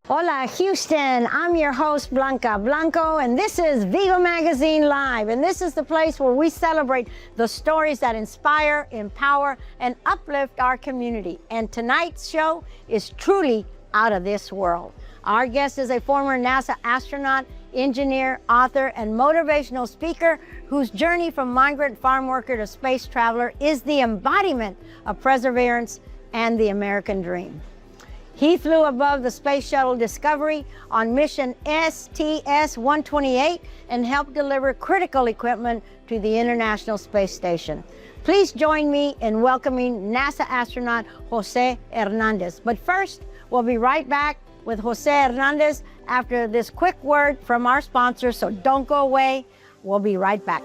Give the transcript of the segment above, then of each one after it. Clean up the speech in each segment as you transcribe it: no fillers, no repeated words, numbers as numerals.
Hola, Houston. I'm your host, Blanca Blanco, and this is Viva Magazine Live. And this is the place where we celebrate the stories that inspire, empower, and uplift our community. And tonight's show is truly out of this world. Our guest is a former NASA astronaut, engineer, author, and motivational speaker whose journey from migrant farm worker to space traveler is the embodiment of perseverance and the American dream. He flew above the Space Shuttle Discovery on mission STS-128 and helped deliver critical equipment to the International Space Station. Please join me in welcoming NASA astronaut Jose Hernandez. But first, we'll be right back with Jose Hernandez after this quick word from our sponsor, so don't go away. We'll be right back.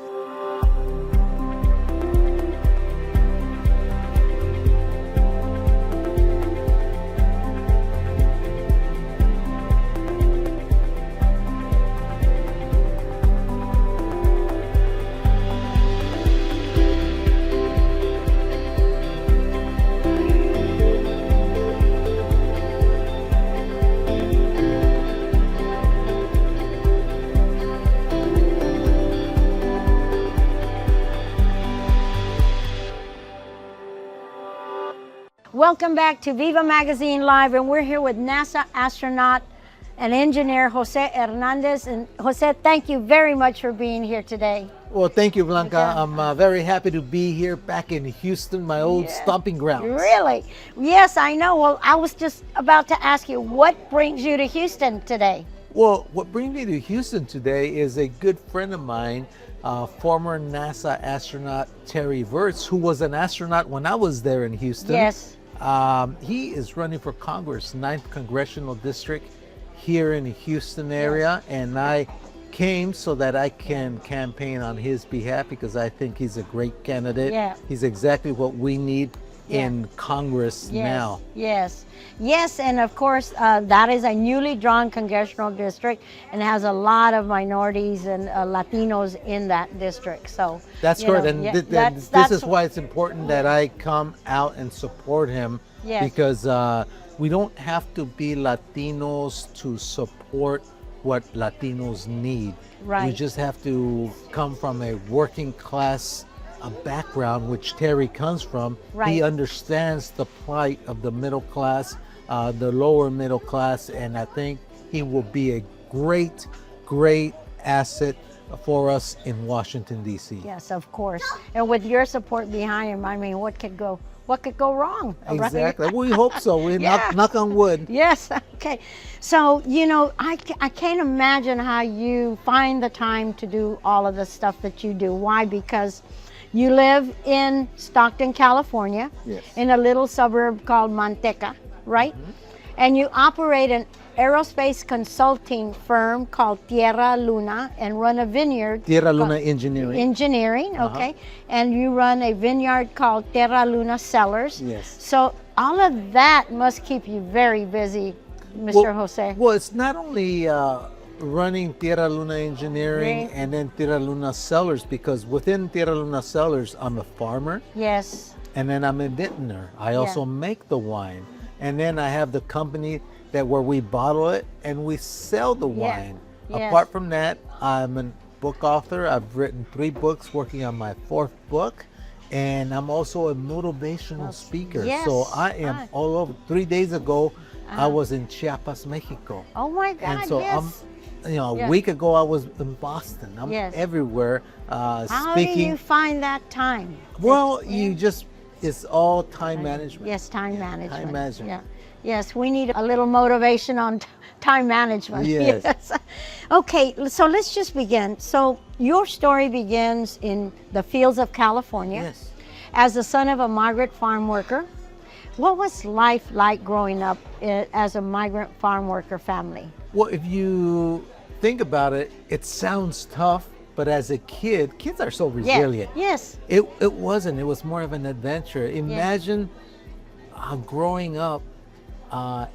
Welcome back to Viva Magazine Live, and we're here with NASA astronaut and engineer Jose Hernandez. And Jose, thank you very much for being here today. Well, thank you, Blanca. I'm very happy to be here back in Houston, my old stomping grounds. Really? Yes, I know. Well, I was just about to ask you, what brings you to Houston today? Well, what brings me to Houston today is a good friend of mine, former NASA astronaut Terry Virts, who was an astronaut when I was there in Houston. Yes. He is running for Congress, 9th Congressional District here in the Houston area, and I came so that I can campaign on his behalf because I think he's a great candidate. Yeah. He's exactly what we need in Congress now. Yes, and of course that is a newly drawn congressional district and has a lot of minorities and Latinos in that district. So that's correct, and this is why it's important that I come out and support him, because we don't have to be Latinos to support what Latinos need. Right. You just have to come from a working class background, which Terry comes from. Right. He understands the plight of the middle class, the lower middle class, and I think he will be a great asset for us in Washington, D.C. Yes, of course. And with your support behind him, I mean, what could go wrong? Exactly. Right? We hope so. We knock on wood. Yes. Okay. So, you know, I can't imagine how you find the time to do all of the stuff that you do. Why? Because you live in Stockton, California, in a little suburb called Manteca, right? Mm-hmm. And you operate an aerospace consulting firm called Tierra Luna and run a vineyard. Tierra Luna Engineering. Engineering, okay. And you run a vineyard called Tierra Luna Cellars. Yes. So all of that must keep you very busy, Mr. Jose. Well, it's not only running Tierra Luna Engineering and then Tierra Luna Cellars, because within Tierra Luna Cellars, I'm a farmer. Yes. And then I'm a vintner. I also make the wine. And then I have the company where we bottle it and we sell the wine. Yes. Apart from that, I'm a book author. I've written 3 books, working on my 4th book. And I'm also a motivational speaker. Yes. So I am all over. 3 days ago, I was in Chiapas, Mexico. Oh my God, and so a week ago I was in Boston. I'm everywhere speaking. How do you find that time? Well, it's all time management. Yes, time management. Time management. Yeah. Yes, we need a little motivation on time management. Yes. Okay, so let's just begin. So your story begins in the fields of California. Yes. As the son of a migrant farm worker. What was life like growing up as a migrant farm worker family? Well, if you think about it, it sounds tough, but as a kid, kids are so resilient. Yes. It wasn't. It was more of an adventure. Imagine growing up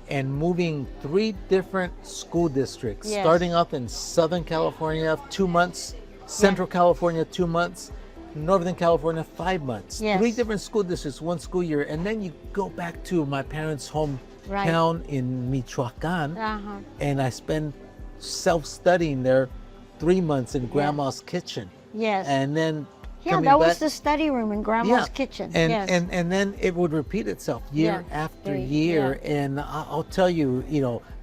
and moving 3 different school districts, starting off in Southern California, 2 months, Central California, 2 months, Northern California 5 months. Yes. 3 different school districts, 1 school year. And then you go back to my parents' hometown in Michoacan. And I spend self-studying there 3 months in grandma's kitchen. Yes. And then yeah, that was the study room in grandma's kitchen. And, yes. and then it would repeat itself year after year. And I'll tell you,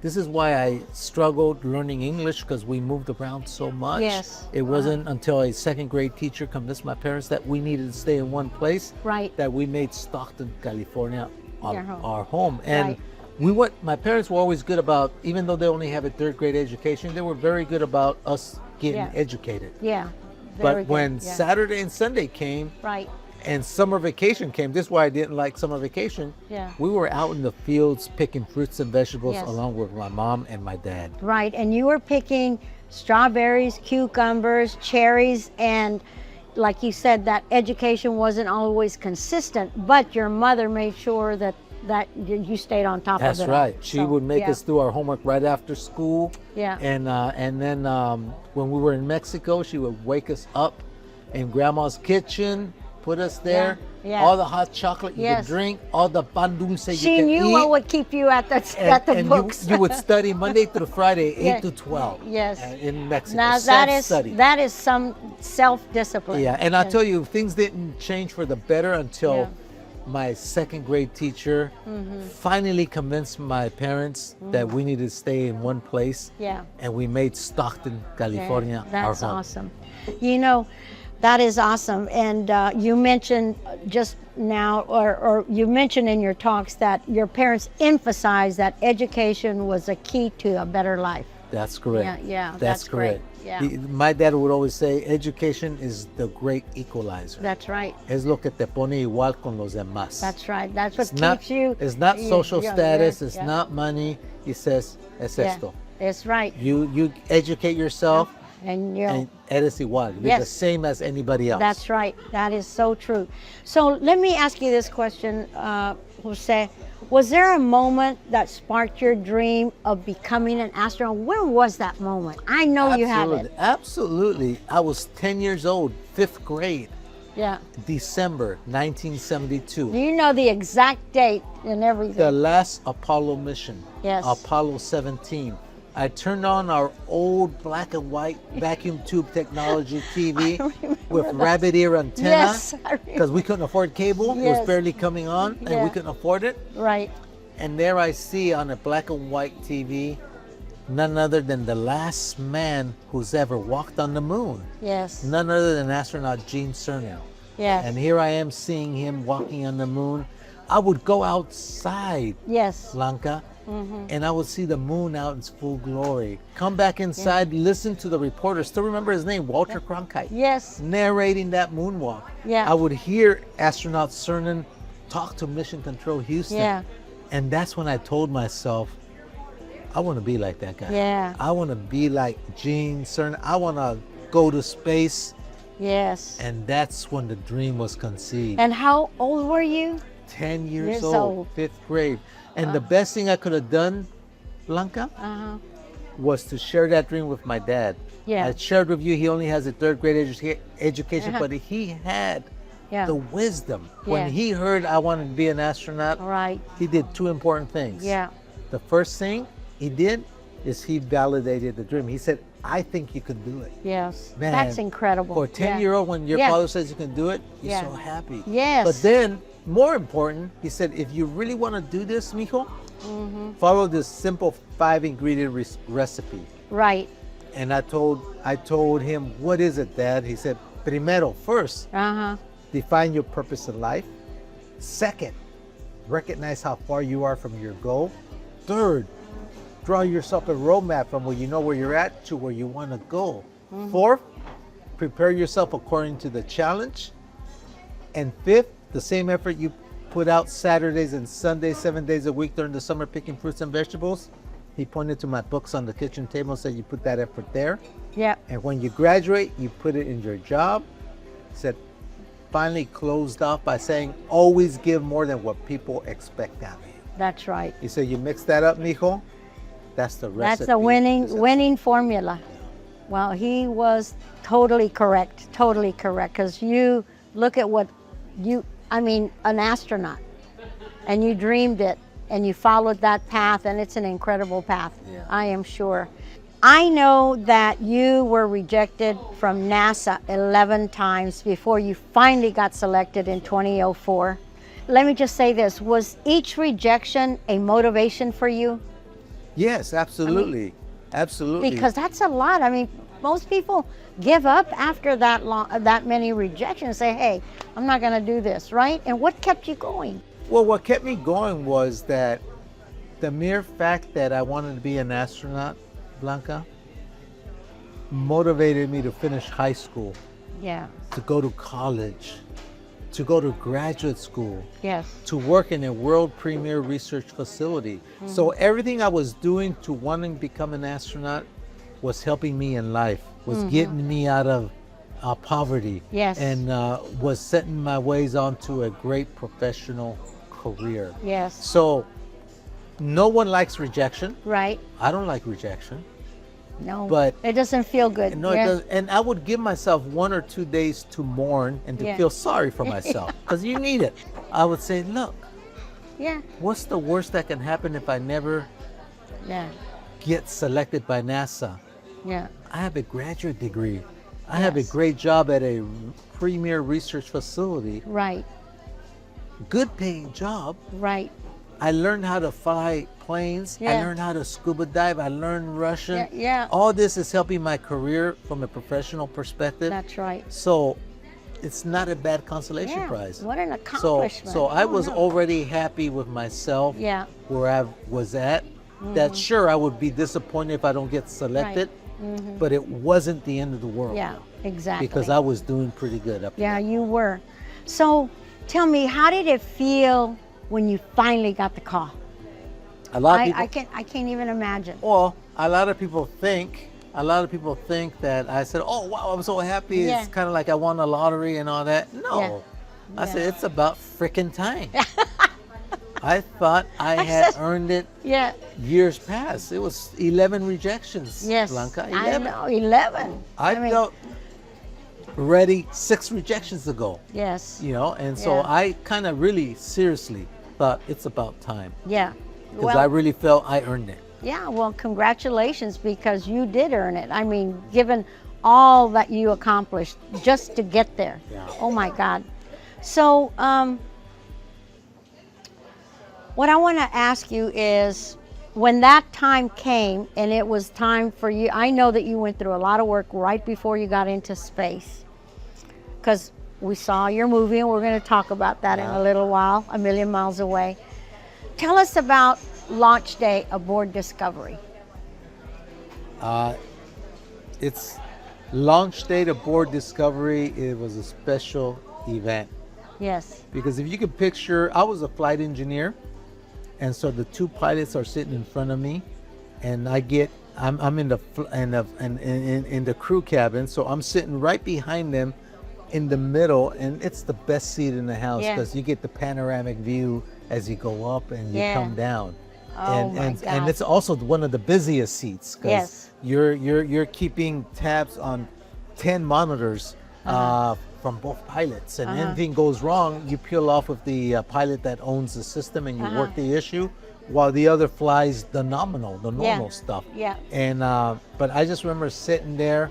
this is why I struggled learning English, because we moved around so much. Yes. It wasn't until a second grade teacher convinced my parents that we needed to stay in one place that we made Stockton, California our home. And my parents were always good about, even though they only have a 3rd grade education, they were very good about us getting educated. Yeah. But when Saturday and Sunday came, and summer vacation came, this is why I didn't like summer vacation. We were out in the fields picking fruits and vegetables along with my mom and my dad. Right, and you were picking strawberries, cucumbers, cherries, and like you said, that education wasn't always consistent, but your mother made sure that you stayed on top of it. That's right. She would make us do our homework right after school. Yeah. And then when we were in Mexico, she would wake us up in grandma's kitchen, put us there. Yeah. All the hot chocolate you could drink, all the pan dulce you She could knew eat. what would keep you at the books. You would study Monday through Friday, 8 to 12. Yes. In Mexico. Now that is some self-discipline. Yeah, and I'll tell you, things didn't change for the better until my 2nd grade teacher finally convinced my parents that we needed to stay in one place. Yeah. And we made Stockton, California our home. That's awesome. That is awesome. And you mentioned just now, or you mentioned in your talks that your parents emphasized that education was a key to a better life. That's correct. Yeah, that's correct. Great. Yeah. My dad would always say, education is the great equalizer. That's right. Es lo que te pone igual con los demás. That's right. That's what keeps you. It's not social status. It's not money. He says, es esto. That's right. You educate yourself. And eres igual. You're the same as anybody else. That's right. That is so true. So let me ask you this question, Jose. Was there a moment that sparked your dream of becoming an astronaut? When was that moment? I know you had it. Absolutely. I was 10 years old, 5th grade. Yeah. December 1972. Do you know the exact date and everything? The last Apollo mission. Yes. Apollo 17. I turned on our old black and white vacuum tube technology TV with rabbit ear antenna. Yes, because we couldn't afford cable. It was barely coming on and we couldn't afford it. Right. And there I see on a black and white TV none other than the last man who's ever walked on the moon. Yes. None other than astronaut Gene Cernan. Yes. And here I am seeing him walking on the moon. I would go outside, Blanca, and I would see the moon out in its full glory. Come back inside, listen to the reporter. Still remember his name, Walter Cronkite. Yes. Narrating that moonwalk. Yeah. I would hear astronaut Cernan talk to Mission Control Houston. Yeah. And that's when I told myself, I want to be like that guy. Yeah. I want to be like Gene Cernan. I want to go to space. Yes. And that's when the dream was conceived. And how old were you? 10 years old, 5th grade. And the best thing I could have done, Blanca, was to share that dream with my dad. Yeah. I shared with you, he only has a 3rd grade education, but he had the wisdom. When he heard I wanted to be an astronaut, he did 2 important things. Yeah. The first thing he did is he validated the dream. He said, I think you can do it. Yes. Man, that's incredible. For a 10-year-old, when your father says you can do it, you're so happy. Yes. But then, more important, he said, if you really want to do this, mijo, follow this simple 5-ingredient recipe. Right. And I told him, what is it, Dad? He said, primero, first, define your purpose in life. Second, recognize how far you are from your goal. Third, draw yourself a roadmap from where you know where you're at to where you want to go. Fourth, prepare yourself according to the challenge. And fifth, the same effort you put out Saturdays and Sundays, 7 days a week during the summer picking fruits and vegetables. He pointed to my books on the kitchen table and said, you put that effort there. Yeah. And when you graduate, you put it in your job. He said, finally closed off by saying, always give more than what people expect out of you. That's right. He said, you mix that up, mijo, that's the recipe. That's a winning formula. Well, he was totally correct, because you look at what an astronaut, and you dreamed it, and you followed that path, and it's an incredible path, Yeah. I am sure. I know that you were rejected from NASA 11 times before you finally got selected in 2004. Let me just say this, was each rejection a motivation for you? Yes, absolutely. Absolutely. Because that's a lot. I mean, most people give up after that many rejections, say, hey, I'm not going to do this, right? And what kept you going? Well, what kept me going was that the mere fact that I wanted to be an astronaut, Blanca, motivated me to finish high school, Yeah. to go to college, to go to graduate school, Yes. to work in a world premier research facility. So everything I was doing to wanting to become an astronaut was helping me in life, was getting me out of poverty, Yes. and was setting my ways onto a great professional career. Yes. So no one likes rejection. Right. I don't like rejection. No. But- it doesn't feel good. No, Yeah. it doesn't. And I would give myself 1 or 2 days to mourn and to Yeah. feel sorry for myself, because you need it. I would say, look, Yeah. what's the worst that can happen if I never Yeah. get selected by NASA? Yeah. I have a graduate degree. I have a Yes. great job at a premier research facility, Right. good paying job. Right. I learned how to fly planes. I Yeah. learned how to scuba dive. I learned Russian. Yeah, yeah. All this is helping my career from a professional perspective. That's right. So it's not a bad consolation Yeah. prize. What an So, accomplishment. so I Oh, was no. already happy with myself Yeah. where I was at. That sure, I would be disappointed if I don't get selected, but it wasn't the end of the world. Yeah, exactly. Because I was doing pretty good up Yeah, there. you were. So tell me, how did it feel when you finally got the call? A lot of people, I can't even imagine. well, a lot of people think that I said, oh, wow, I'm so happy. Yeah. It's kind of like I won the lottery and all that. No. Yeah. I Yeah. said, it's about freaking time. I thought I had earned it Yeah. years past. It was 11 rejections, Yes. Blanca. I 11. know. 11. I mean, felt ready 6 rejections ago, Yes. you know, and so Yeah. I kind of really seriously thought it's about time, Yeah. because I really felt I earned it. Yeah, well, congratulations, because you did earn it. I mean, given all that you accomplished just to get there. Yeah. Oh my God. So, what I want to ask you is, when that time came and it was time for you, I know that you went through a lot of work right before you got into space, because we saw your movie and we're going to talk about that in a little while, A Million Miles Away. Tell us about launch day aboard Discovery. It's launch date aboard Discovery. It was a special event, Yes. because if you could picture, I was a flight engineer, and so the 2 pilots are sitting in front of me, and I'm in the crew cabin, so I'm sitting right behind them in the middle, and it's the best seat in the house, Yeah. because you get the panoramic view as you go up and you Yeah. come down. Oh my and God. it's also one of the busiest seats, because Yes. you're keeping tabs on 10 monitors from both pilots, and anything goes wrong, you peel off with the pilot that owns the system, and you work the issue, while the other flies the normal stuff. Yeah. And but I just remember sitting there,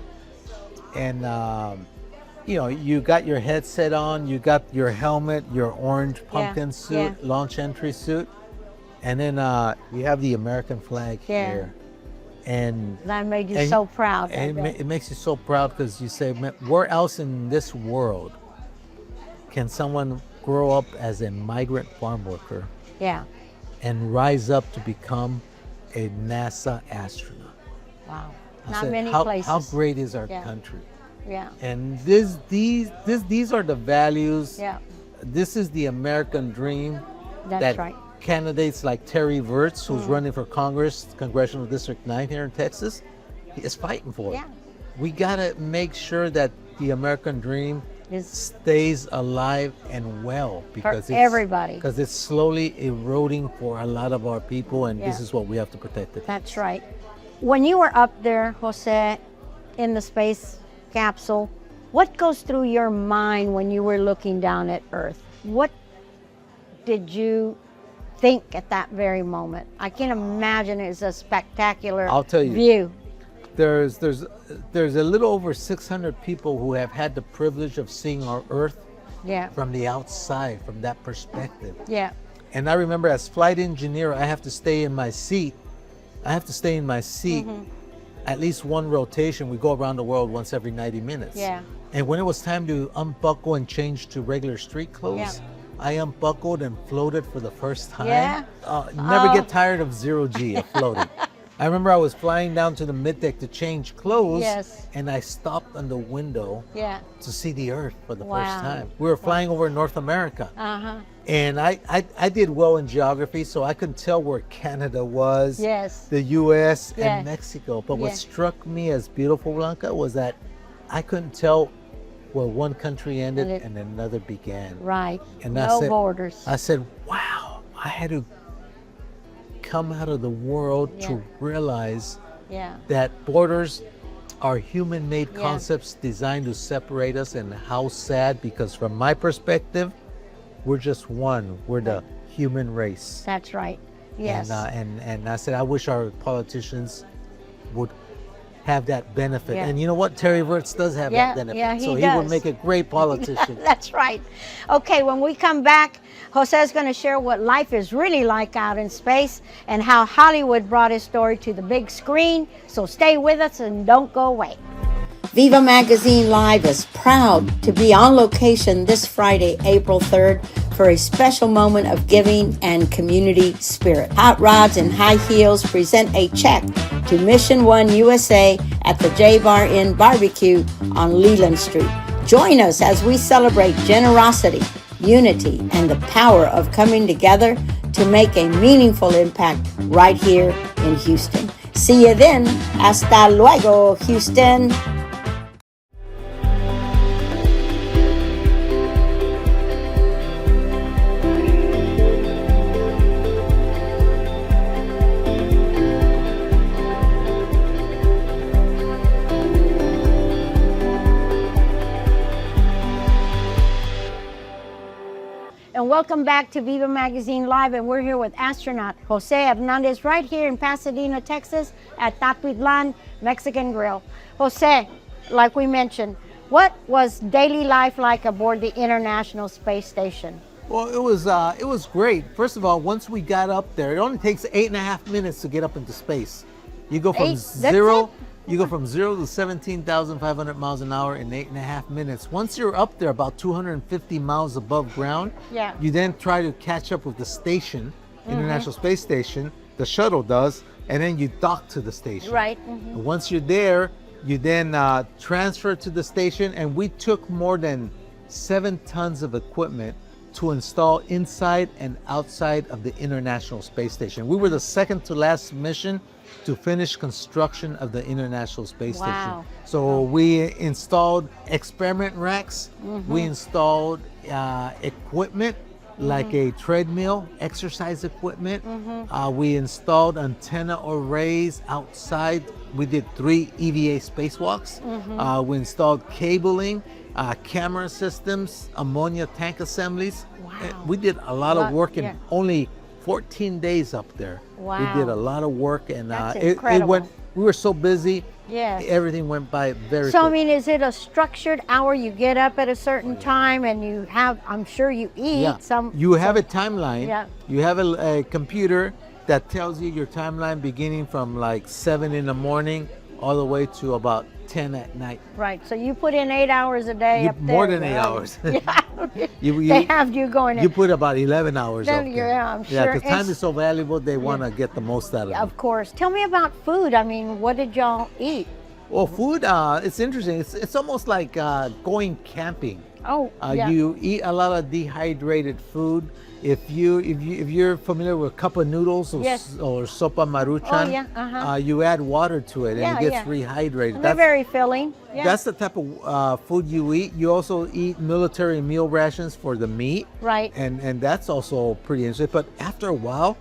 and you know, you got your headset on, you got your helmet, your orange pumpkin suit, yeah. launch entry suit, and then you have the American flag Yeah. here, and That made you and- so proud. I and bet. it makes you so proud, because you say, "Man, where else in this world can someone grow up as a migrant farm worker Yeah. and rise up to become a NASA astronaut?" Wow. I Not said, many how, places. How great is our Yeah. country? Yeah. And these are the values. Yeah. This is the American dream That's that right. candidates like Terry Virts, who's running for Congress, Congressional District 9 here in Texas, is fighting for. Yeah. We gotta make sure that the American dream Is stays alive and well, because everybody. because it's slowly eroding for a lot of our people, and this Yeah. is what we have to protect. It. That's right. When you were up there, Jose, in the space capsule, what goes through your mind when you were looking down at Earth? What did you think at that very moment? I can imagine it's a spectacular I'll tell you. view. There's a little over 600 people who have had the privilege of seeing our Earth Yeah, from the outside, from that perspective. yeah, And I remember as flight engineer, I have to stay in my seat. Mm-hmm. At least one rotation. We go around the world once every 90 minutes. yeah. And when it was time to unbuckle and change to regular street clothes, Yeah. I unbuckled and floated for the first time. Yeah? Never Oh. get tired of 0G of floating. I remember I was flying down to the middeck to change clothes, Yes. and I stopped on the window Yeah. to see the Earth for the Wow. first time. We were flying over North America. Uh-huh. And I did well in geography, so I could tell where Canada was, Yes. the U.S. Yes. and Mexico. But what Yeah. struck me as beautiful, Blanca, was that I couldn't tell where one country ended And it- and another began. Right. And No borders. I said, wow, I had to come out of the world Yeah. to realize Yeah. that borders are human-made Yeah. concepts designed to separate us, and how sad, because from my perspective, we're just one. We're the human race. That's right. Yes. And I said, I wish our politicians would have that benefit. Yeah. And you know what? Terry Virts does have Yeah, that benefit. yeah, he so he does. would make a great politician. That's right. Okay, when we come back, Jose's going to share what life is really like out in space and how Hollywood brought his story to the big screen. So stay with us and don't go away. Viva Magazine Live is proud to be on location this Friday, April 3rd, for a special moment of giving and community spirit. Hot Rods and High Heels present a check to Mission One USA at the J Bar Inn Barbecue on Leland Street. Join us as we celebrate generosity, unity, and the power of coming together to make a meaningful impact right here in Houston. See you then. Hasta luego, Houston. And welcome back to Viva Magazine Live, and we're here with astronaut Jose Hernandez right here in Pasadena, Texas at Tapitlan Mexican Grill. Jose, like we mentioned, what was daily life like aboard the International Space Station? Well, it was great. First of all, once we got up there, it only takes 8.5 minutes to get up into space. You go from zero to 17,500 miles an hour in 8.5 minutes. Once you're up there about 250 miles above ground, Yeah. you then try to catch up with the station, International Space Station, the shuttle does, and then you dock to the station. Right. And once you're there, you then transfer to the station, and we took more than 7 tons of equipment to install inside and outside of the International Space Station. We were the second to last mission to finish construction of the International Space Wow. Station. So we installed experiment racks, we installed equipment like a treadmill, exercise equipment. We installed antenna arrays outside. We did 3 EVA spacewalks. We installed cabling, camera systems, ammonia tank assemblies. Wow. We did a lot of work in yeah. only 14 days up there. Wow. We did a lot of work, and That's it incredible. went. We were so busy. Yes. Everything went by very So, I quick. mean, is it a structured hour? You get up at a certain time and you have, I'm sure you eat some. You have a timeline. Yeah. You have a computer that tells you your timeline beginning from like 7 in the morning all the way to about 10 at night. Right. So you put in 8 hours a day up there. More than 8 right? hours. Yeah. You- They you- have you going in. You put about 11 hours Then up there. yeah, I'm Yeah, sure. because time It's- is so valuable, they want to get the most out of it. Of course. Tell me about food. I mean, what did y'all eat? Well, food, it's interesting. It's almost like going camping. Oh, yeah. You eat a lot of dehydrated food. If you're familiar with cup of noodles or, Yes. or sopa maruchan, Oh, yeah, uh-huh. you add water to it and Yeah, it gets yeah. rehydrated. They're very filling. Yeah. That's the type of food you eat. You also eat military meal rations for the meat, right. and that's also pretty interesting. But after a while,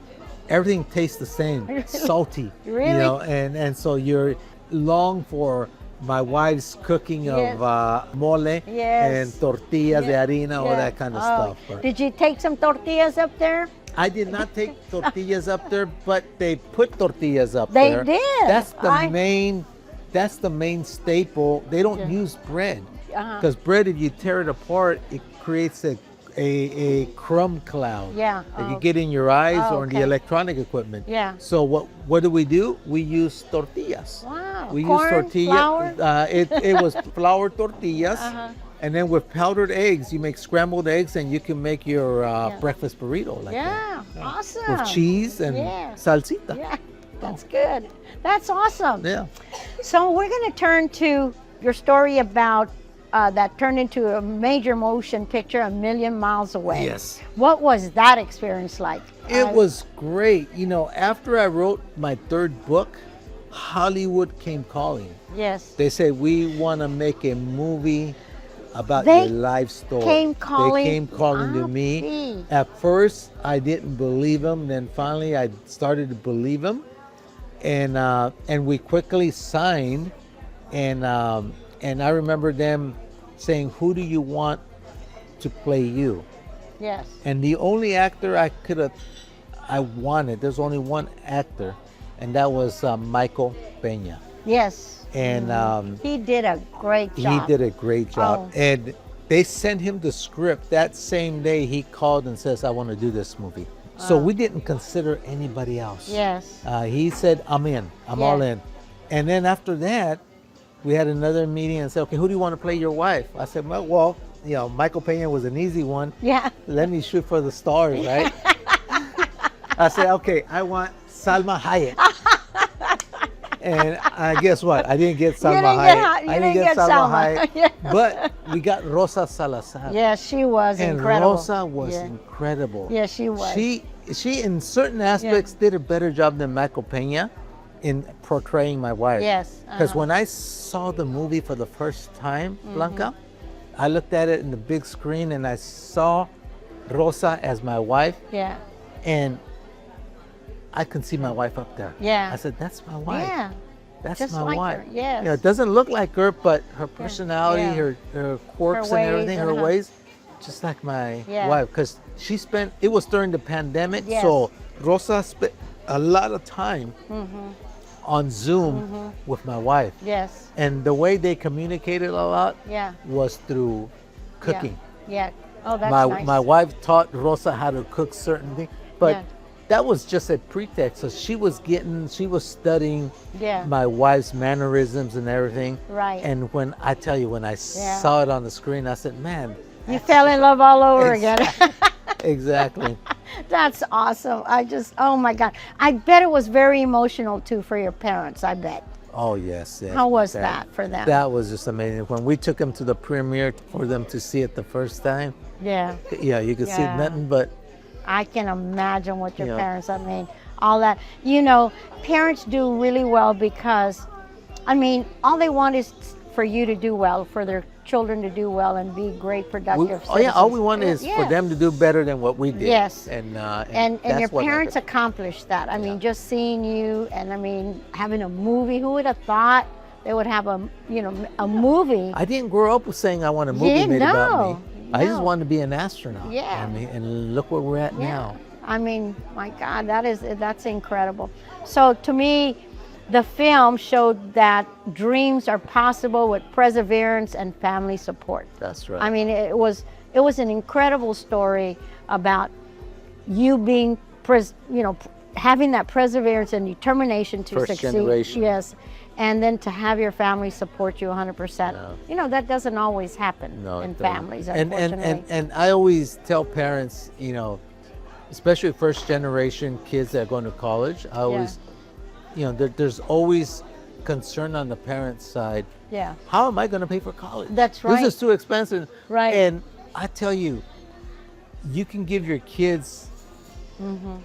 everything tastes the same, salty. Really? You know, and so you're long for my wife's cooking Yes. of mole Yes. and tortillas de Yeah. harina, all Yeah. that kind of Oh. stuff. But Did you take some tortillas up there? I did not take tortillas up there, but they put tortillas up They there. did. That's the I- main. That's the main staple. They don't Yeah. use bread Uh-huh. because bread, if you tear it apart, it creates a crumb cloud Yeah. that you Oh. get in your eyes Oh, or in the okay. electronic equipment. Yeah. So what do? We use tortillas. Wow. We Corn, use tortilla. flour? It was flour tortillas. Uh-huh. And then with powdered eggs, you make scrambled eggs, and you can make your Yeah. breakfast burrito like that. Yeah. Awesome. With cheese and Yeah. salsita. Yeah. That's good. That's awesome. Yeah. So we're going to turn to your story about that turned into a major motion picture, A Million Miles Away. Yes. What was that experience like? It was great. You know, after I wrote my third book, Hollywood came calling. Yes. They said, we want to make a movie about They your life story. came calling- They came calling to I me. see. At first, I didn't believe them. Then finally, I started to believe them, and we quickly signed. And I remember them saying, "Who do you want to play you?" Yes. And the only actor I wanted, there's only one actor, and that was Michael Peña. Yes. And He did a great he job. did a great job. Oh. And they sent him the script that same day. He called and says, "I want to do this movie." So we didn't consider anybody else. Yes. He said, "I'm in. I'm all Yeah. in." And then after that, we had another meeting and said, "Okay, who do you want to play your wife?" I said, "Well, you know, Michael Peña was an easy one. Yeah. Let me shoot for the stars, right?" I said, "Okay, I want Salma Hayek." And guess what? I didn't get Salma didn't Hayek. get Ha- you I didn't didn't get get Salma Salma. Hayek. Yeah. But we got Rosa Salazar. Yes, she was And incredible. Rosa was Yeah. incredible. Yeah, she was. She in certain aspects did a better job than Michael Peña in portraying my wife. Yes, Because uh-huh. when I saw the movie for the first time, Mm-hmm. Blanca, I looked at it in the big screen and I saw Rosa as my wife, Yeah. and I could see my wife up there. Yeah. I said, "That's my wife. Yeah. That's just my like wife." her, yes. You know, it doesn't look like her, but her personality, Yeah. her quirks Her and everything, ways, her uh-huh. ways, just like my Yeah. wife. Because it was during the pandemic, Yes. so Rosa spent a lot of time Mm-hmm. on Zoom with my wife. Yes. And the way they communicated a lot Yeah. was through cooking. Yeah. Oh, that's my nice. my wife taught Rosa how to cook certain things, but Yeah. that was just a pretext. So she was studying Yeah. my wife's mannerisms and everything. Right. And when I tell you, when I Yeah. saw it on the screen, I said, "Man, You fell in love all over again. exactly." That's awesome. Oh my God. I bet it was very emotional too for your parents, I bet. Oh yes, yes. How was that for them? That was just amazing. When we took them to the premiere for them to see it the first time, Yeah. yeah, you could see Yeah. nothing but I can imagine what your Yeah. parents, I mean, all that. You know, parents do really well because, I mean, all they want is for you to do well, for their children to do well and be great, productive all we citizens. want is for Yes. them to do better than what we did. Yes. And And that's your what parents mattered. accomplished that. I mean, just seeing you, and I mean, having a movie. Who would have thought they would have a movie? I didn't grow up with saying I want a movie didn't made about know. me. I just No. wanted to be an astronaut. Yeah. I mean, and look where we're at now. I mean, my God, that's incredible. So to me, the film showed that dreams are possible with perseverance and family support. That's right. I mean, it was an incredible story about you being, having that perseverance and determination to First succeed. generation. Yes, and then to have your family support you 100%. No. You know, that doesn't always happen No, in it doesn't. families, And unfortunately. and I always tell parents, especially first generation kids that are going to college, I always, there's always concern on the parents' side. Yeah. How am I going to pay for college? That's right. This is too expensive. Right. And I tell you, you can give your kids Mm-hmm.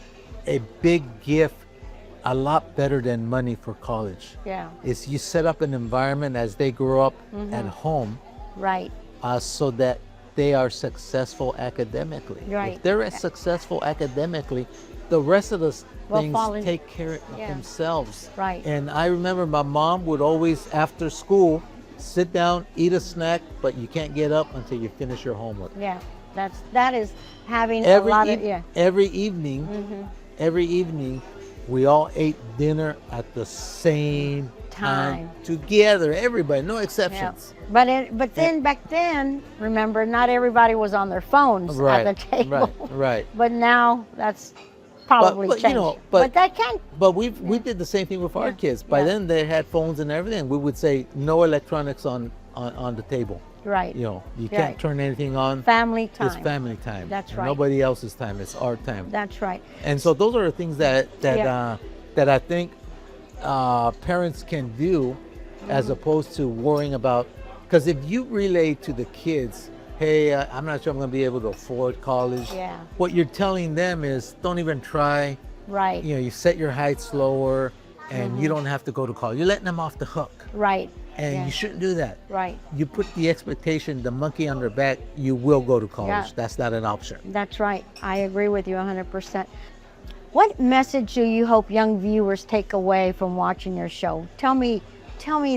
a big gift a lot better than money for college. Yeah. Is you set up an environment as they grow up Mm-hmm. at home Right. so that they are successful academically. Right. If they're successful academically, the rest of the Will things fall in- take care of Yeah. themselves. Right. And I remember my mom would always, after school, sit down, eat a snack, but you can't get up until you finish your homework. Yeah, that is having a lot of, yeah. Every evening, we all ate dinner at the same time together. Everybody, no Yeah. exceptions. But then back then, remember, not everybody was on their phones Right, at the table. right. But now that's probably But, you changed. know, but that can. But we did the same thing with our Yeah, kids. By yeah. then they had phones and everything. We would say no electronics on the table. Right. You know, you Right. can't turn anything on. Family time. It's family time. That's And right. Nobody else's time. It's our time. That's right. And so those are the things that Yeah. that I think parents can do, as opposed to worrying about. Because if you relay to the kids, hey, I'm not sure I'm going to be able to afford college. Yeah. What you're telling them is, don't even try. Right. You know, you set your heights lower, and you don't have to go to college. You're letting them off the hook, Right. and Yeah. you shouldn't do that. Right. You put the expectation, the monkey on their back, you will go to college. Yeah. That's not an option. That's right. I agree with you 100%. What message do you hope young viewers take away from watching your show? Tell me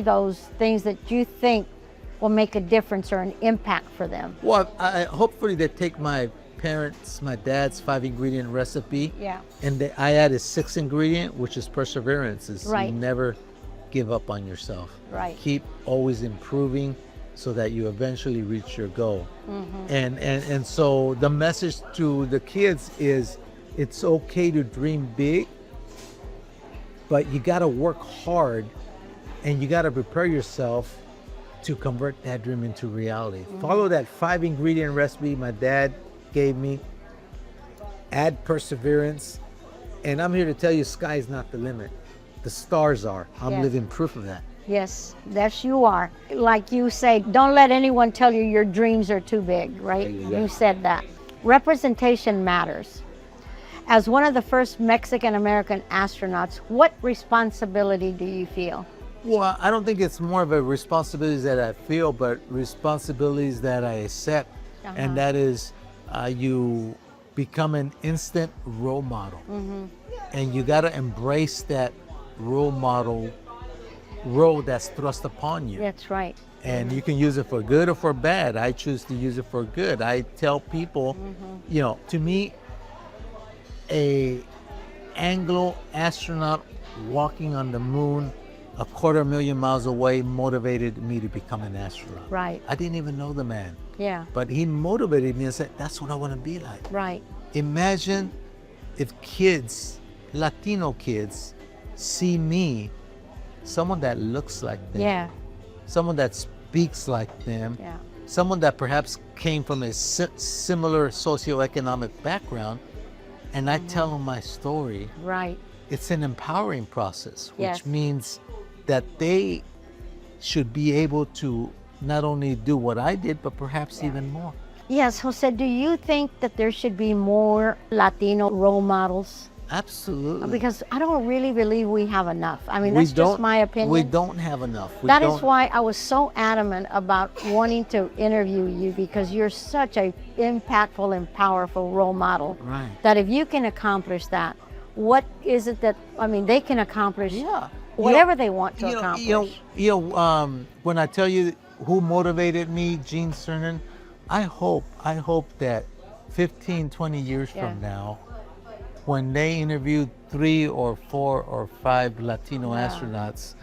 those things that you think will make a difference or an impact for them. Well, I hopefully they take my dad's 5-ingredient recipe, Yeah. and I added 6-ingredient, which is perseverance. Is Right. You never give up on yourself. Right. Keep always improving, so that you eventually reach your goal. And so the message to the kids is, it's okay to dream big, but you got to work hard, and you got to prepare yourself to convert that dream into reality. Follow that 5-ingredient recipe my dad gave me. Add perseverance, and I'm here to tell you, sky's not the limit. The stars are. I'm Yes. living proof of that. Yes, you are. Like you say, don't let anyone tell you your dreams are too big, right? Yeah. You said that. Representation matters. As one of the first Mexican-American astronauts, what responsibility do you feel? Well, I don't think it's more of a responsibility that I feel, but responsibilities that I accept. And that is, you become an instant role model. And you got to embrace that role model role that's thrust upon you. That's right. And you can use it for good or for bad. I choose to use it for good. I tell people, you know, to me, a Anglo astronaut walking on the moon 250,000 miles away motivated me to become an astronaut. Right. I didn't even know the man, Yeah. but he motivated me and said, that's what I want to be like. Right. Imagine if kids, Latino kids, see me, someone that looks like them, Yeah. someone that speaks like them, Yeah. someone that perhaps came from a similar socioeconomic background, and I tell them my story. Right. It's an empowering process, which Yes. means that they should be able to not only do what I did, but perhaps even more. Yes, Jose, do you think that there should be more Latino role models? Absolutely. Because I don't really believe we have enough. I mean, that's just my opinion. We don't have enough. That is why I was so adamant about wanting to interview you, because you're such a impactful and powerful role model. Right. That if you can accomplish that, what is it that, I mean, they can accomplish Yeah. whatever they want to accomplish. When I tell you who motivated me, Gene Cernan, I hope that 15, 20 years Yeah. from now, when they interviewed 3 or 4 or 5 Latino astronauts,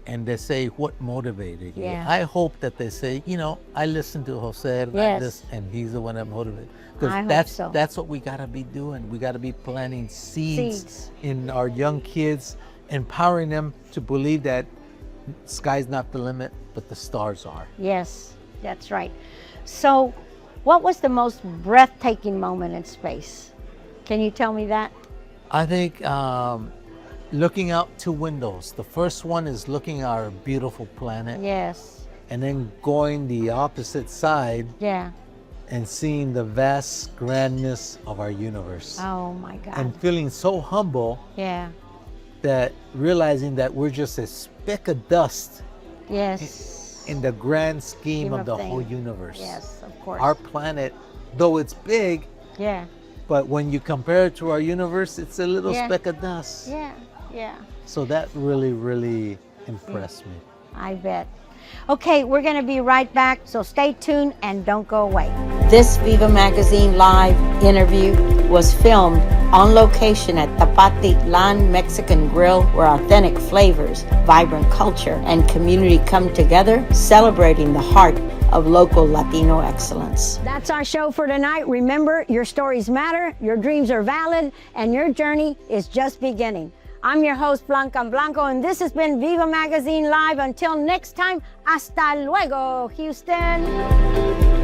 and they say, what motivated you? Yeah. I hope that they say, I listened to Jose Hernandez, and he's the one that motivated. I Because hope so. that's what we gotta be doing. We gotta be planting seeds Seeds. in our young kids, empowering them to believe that sky's not the limit, but the stars are. Yes, that's right. So, what was the most breathtaking moment in space? Can you tell me that? I think looking out 2 windows. The first one is looking at our beautiful planet, Yes. and then going the opposite side Yeah. and seeing the vast grandness of our universe. Oh my God. And feeling so humble Yeah. that realizing that we're just a speck of dust Yes. in the grand scheme of the whole things. universe. Yes, of course. Our planet, though it's big, yeah, but when you compare it to our universe, it's a little Yeah. speck of dust. yeah, yeah. So that really, really impressed me. I bet. Okay, we're going to be right back, so stay tuned and don't go away. This Viva Magazine Live interview was filmed on location at Tepatitlan Mexican Grill, where authentic flavors, vibrant culture, and community come together, celebrating the heart of local Latino excellence. That's our show for tonight. Remember, your stories matter, your dreams are valid, and your journey is just beginning. I'm your host, Blanca Blanco, and this has been Viva Magazine Live. Until next time, hasta luego, Houston.